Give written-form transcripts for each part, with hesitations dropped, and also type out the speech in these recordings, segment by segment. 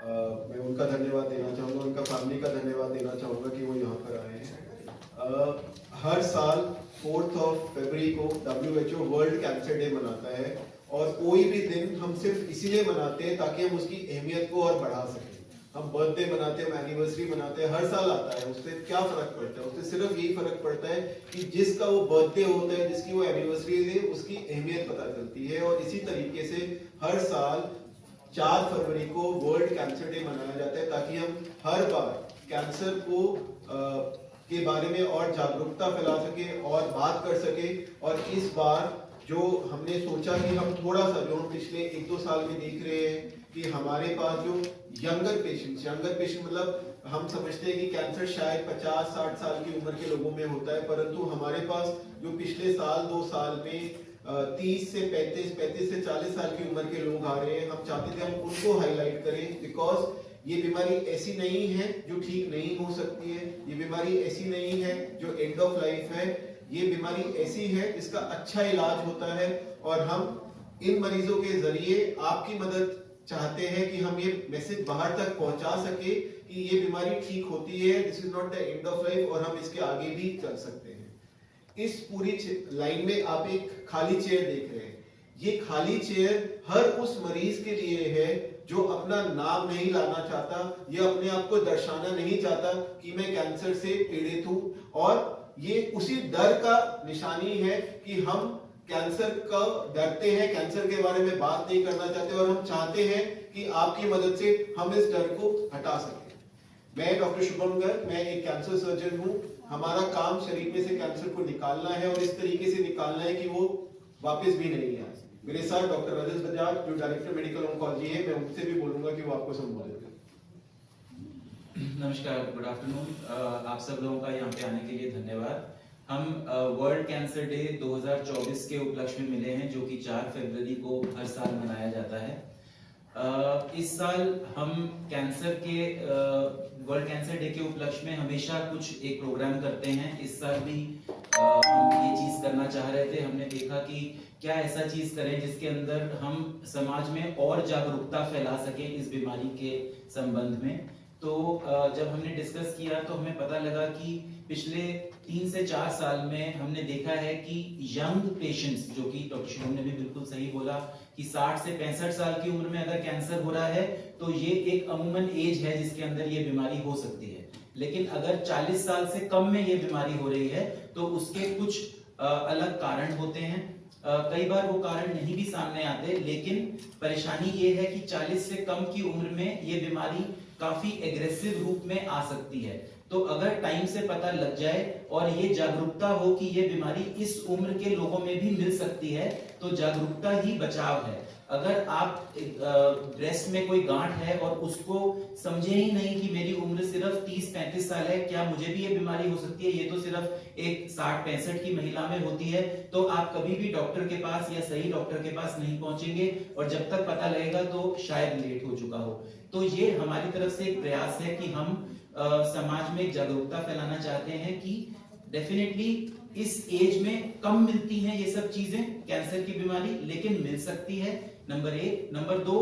मैं उनका धन्यवाद देना चाहूँगा, उनका फैमिली का धन्यवाद देना चाहूँगा कि वो यहाँ पर आए हैं। हर साल 4 फरवरी को WHO वर्ल्ड कैंसर डे मनाता है और कोई भी दिन हम सिर्फ इसीलिए मनाते हैं ताकि हम उसकी अहमियत को और बढ़ा सकें। हम बर्थडे मनाते हैं, हम एनिवर्सरी मनाते हैं, हर साल आता है, उससे क्या फर्क पड़ता है? उससे सिर्फ यही फर्क पड़ता है कि जिसका वो बर्थडे होता है, जिसकी वो एनिवर्सरी है, उसकी अहमियत पता चलती है। और इसी तरीके से हर साल 4 फरवरी को वर्ल्ड कैंसर डे मनाया जाता है ताकि हम हर बार कैंसर को के बारे में और जागरूकता फैला सके और बात कर सके। और इस बार जो हमने सोचा कि हम थोड़ा सा, जो हम पिछले 1-2 साल में देख रहे हैं कि हमारे पास जो यंगर पेशेंट मतलब हम समझते हैं कि कैंसर शायद 50-60 साल की उम्र के लोगों में होता है, परंतु हमारे पास जो पिछले साल 2 साल में 30 से 35 से 40 साल की उम्र के लोग आ रहे हैं, हम चाहते थे हम उनको हाईलाइट करें। बिकॉज ये बीमारी ऐसी नहीं है जो ठीक नहीं हो सकती है, ये बीमारी ऐसी नहीं है जो एंड ऑफ लाइफ है, ये बीमारी ऐसी है जिसका अच्छा इलाज होता है। और हम इन मरीजों के जरिए आपकी मदद चाहते हैं कि हम ये मैसेज बाहर तक पहुंचा सके कि ये बीमारी ठीक होती है, this is not the end of life, और हम इसके आगे भी चल सकते हैं। इस पूरी लाइन में आप एक खाली चेयर देख रहे हैं। ये खाली चेयर हर उस मरीज के लिए है जो अपना नाम नहीं लाना चाहता या अपने आप को दर्शाना नहीं चाहता कि मैं कैंसर से पीड़ित हूं। और ये उसी डर का निशानी है कि हम कैंसर का डरते हैं, कैंसर के बारे में बात नहीं करना चाहते, और हम चाहते हैं कि आपकी मदद से हम इस डर को हटा सकें। मैं डॉक्टर शुभम गर्ग, मैं एक कैंसर सर्जन हूं। हमारा काम शरीर में से कैंसर को निकालना है और इस तरीके से निकालना है कि वो वापस भी नहीं आए। मेरे साथ डॉक्टर राजेश बजाज जो डायरेक्टर मेडिकल ऑन्कोलॉजी है, मैं उनसे भी बोलूंगा कि वो आपको संबोधित करें। नमस्कार, गुड आफ्टरनून। आप सब लोगों का यहाँ पे आने के लिए धन्यवाद। हम वर्ल्ड कैंसर डे 2024 के उपलक्ष्य में मिले हैं, जो कि 4 फरवरी को हर साल मनाया जाता है। इस साल हम कैंसर के वर्ल्ड कैंसर डे के उपलक्ष्य में हमेशा कुछ एक प्रोग्राम करते हैं। इस साल भी हम ये चीज करना चाह रहे थे। हमने देखा कि क्या ऐसा चीज करें जिसके अंदर हम समाज में और जागरूकता फैला सकें इस बीमारी के संबंध में। तो जब हमने डिस्कस किया तो हमें पता लगा कि पिछले 3 से 4 साल में हमने देखा है कि यंग पेशेंट्स, जो कि डॉक्टर शुभम ने भी बिल्कुल सही बोला कि 60 से 65 साल की उम्र में अगर कैंसर हो रहा है तो ये एक अमूमन एज है जिसके अंदर ये बीमारी हो सकती है। लेकिन अगर 40 साल से कम में ये बीमारी हो रही है तो उसके कुछ अलग कारण होते हैं। कई बार वो कारण नहीं भी सामने आते, लेकिन परेशानी ये है कि 40 से कम की उम्र में ये बीमारी काफी एग्रेसिव रूप में आ सकती है। तो अगर टाइम से पता लग जाए और ये जागरूकता हो कि ये बीमारी इस उम्र के लोगों में भी मिल सकती है, तो जागरूकता ही बचाव है। अगर आप ब्रेस्ट में कोई गांठ है और उसको समझे ही नहीं कि मेरी उम्र सिर्फ 30-35 साल है, क्या मुझे भी ये बीमारी हो सकती है, ये तो सिर्फ एक 60-65 की महिला में होती है, तो आप कभी भी डॉक्टर के पास या सही डॉक्टर के पास नहीं पहुंचेंगे और जब तक पता लगेगा तो शायद लेट हो चुका हो। तो ये हमारी तरफ से एक प्रयास है कि हम समाज में जागरूकता फैलाना चाहते हैं कि डेफिनेटली इस एज में कम मिलती हैं ये सब चीजें, कैंसर की बीमारी, लेकिन मिल सकती है, नंबर 1। नंबर 2,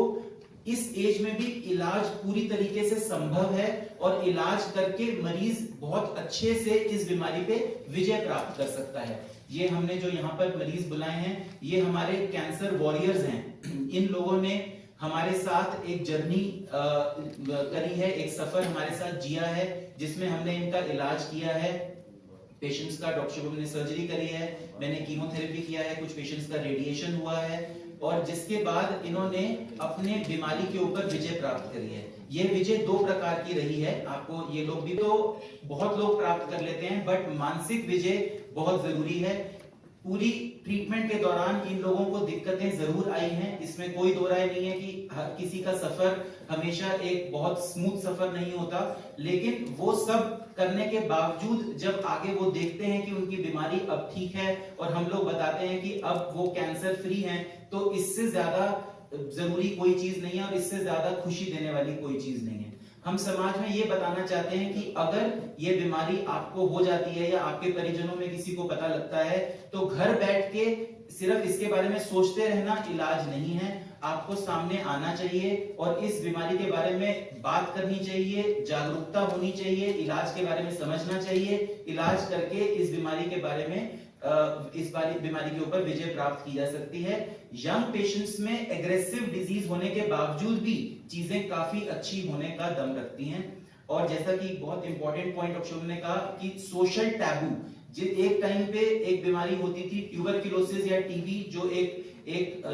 इस एज में भी इलाज पूरी तरीके से संभव है और इलाज करके मरीज बहुत अच्छे से इस बीमारी पे विजय प्राप्त कर सकता है। ये हमने जो यहाँ पर मरीज बुलाए हैं, ये हमारे कैंसर वॉरियर्स हैं। इन लोगों ने हमारे साथ एक जर्नी करी है, एक सफर हमारे साथ जिया है, जिसमें हमने इनका इलाज किया है। पेशेंट्स का डॉक्टर शुभम ने सर्जरी करी है, मैंने कीमोथेरेपी किया है, कुछ पेशेंट्स का रेडिएशन हुआ है, और जिसके बाद इन्होंने अपने बीमारी के ऊपर विजय प्राप्त करी है। ये विजय 2 प्रकार की रही है। आपको ये लोग भी तो बहुत लोग प्राप्त कर लेते हैं, बट मानसिक विजय बहुत जरूरी है। पूरी ट्रीटमेंट के दौरान इन लोगों को दिक्कतें जरूर आई हैं, इसमें कोई दो राय नहीं है कि हर किसी का सफर हमेशा एक बहुत स्मूथ सफर नहीं होता, लेकिन वो सब करने के बावजूद जब आगे वो देखते हैं कि उनकी बीमारी अब ठीक है और हम लोग बताते हैं कि अब वो कैंसर फ्री हैं, तो इससे ज्यादा जरूरी कोई चीज नहीं है और इससे ज्यादा खुशी देने वाली कोई चीज नहीं है। हम समाज में ये बताना चाहते हैं कि अगर ये बीमारी आपको हो जाती है या आपके परिजनों में किसी को पता लगता है, तो घर बैठ के सिर्फ इसके बारे में सोचते रहना इलाज नहीं है, आपको सामने आना चाहिए और इस बीमारी के बारे में बात करनी चाहिए, जागरूकता होनी चाहिए, इलाज के बारे में समझना चाहिए, इलाज करके इस बीमारी के बारे में बीमारी के ऊपर विजय प्राप्त की जा सकती है। यंग पेशेंट्स में एग्रेसिव डिजीज होने के बावजूद भी चीजें काफी अच्छी होने का दम रखती हैं। और जैसा कि बहुत इंपॉर्टेंट पॉइंट डॉक्टर शुभम ने कहा कि सोशल टैबू, एक टाइम पे एक बीमारी होती थी ट्यूबरक्लोसिस या टीबी, जो एक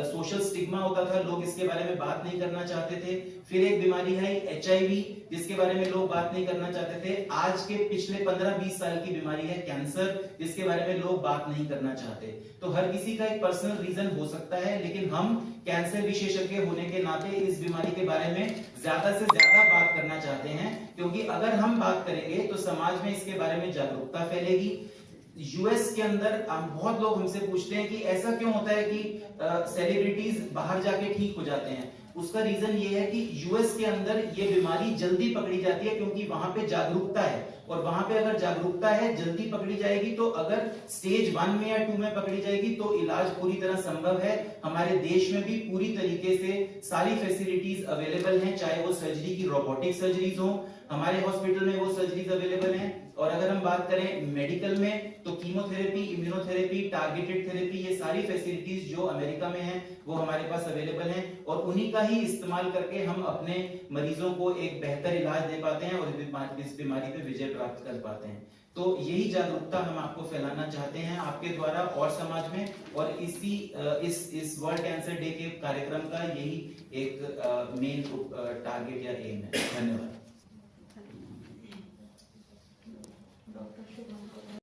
सोशल स्टिग्मा होता था, लोग इसके बारे में बात नहीं करना चाहते थे। फिर एक बीमारी है HIV, जिसके बारे में लोग बात नहीं करना चाहते थे। आज के पिछले 15-20 साल की बीमारी है कैंसर, जिसके बारे में लोग बात नहीं करना चाहते। तो हर किसी का एक पर्सनल रीजन हो सकता है, लेकिन हम कैंसर विशेषज्ञ होने के नाते इस बीमारी के बारे में ज्यादा से ज्यादा बात करना चाहते हैं, क्योंकि अगर हम बात करेंगे तो समाज में इसके बारे में जागरूकता फैलेगी। यूएस के अंदर बहुत लोग हमसे पूछते हैं कि ऐसा क्यों होता है कि सेलिब्रिटीज बाहर जाके ठीक हो जाते हैं। उसका रीजन ये है कि यूएस के अंदर ये बीमारी जल्दी पकड़ी जाती है, क्योंकि वहां पे जागरूकता है, और वहां पे अगर जागरूकता है, जल्दी पकड़ी जाएगी, तो अगर स्टेज 1 में या 2 में पकड़ी जाएगी तो इलाज पूरी तरह संभव है। हमारे देश में भी पूरी तरीके से सारी फैसिलिटीज अवेलेबल हैं, चाहे वो सर्जरी की रोबोटिक सर्जरीज हो, हमारे हॉस्पिटल में वो सर्जरीज अवेलेबल हैं। और अगर हम बात करें मेडिकल में, तो कीमोथेरेपी, इम्यूनोथेरेपी, टारगेटेड थेरेपी, ये सारी फैसिलिटीज जो अमेरिका में हैं वो हमारे पास अवेलेबल हैं, और उन्हीं का ही इस्तेमाल करके हम अपने मरीजों को एक बेहतर इलाज दे पाते हैं और इस बीमारी पे विजय प्राप्त कर पाते हैं। तो यही जागरूकता हम आपको फैलाना चाहते हैं आपके द्वारा और समाज में, और इस वर्ल्ड कैंसर डे के कार्यक्रम का यही एक मेन टारगेट या एम है। धन्यवाद।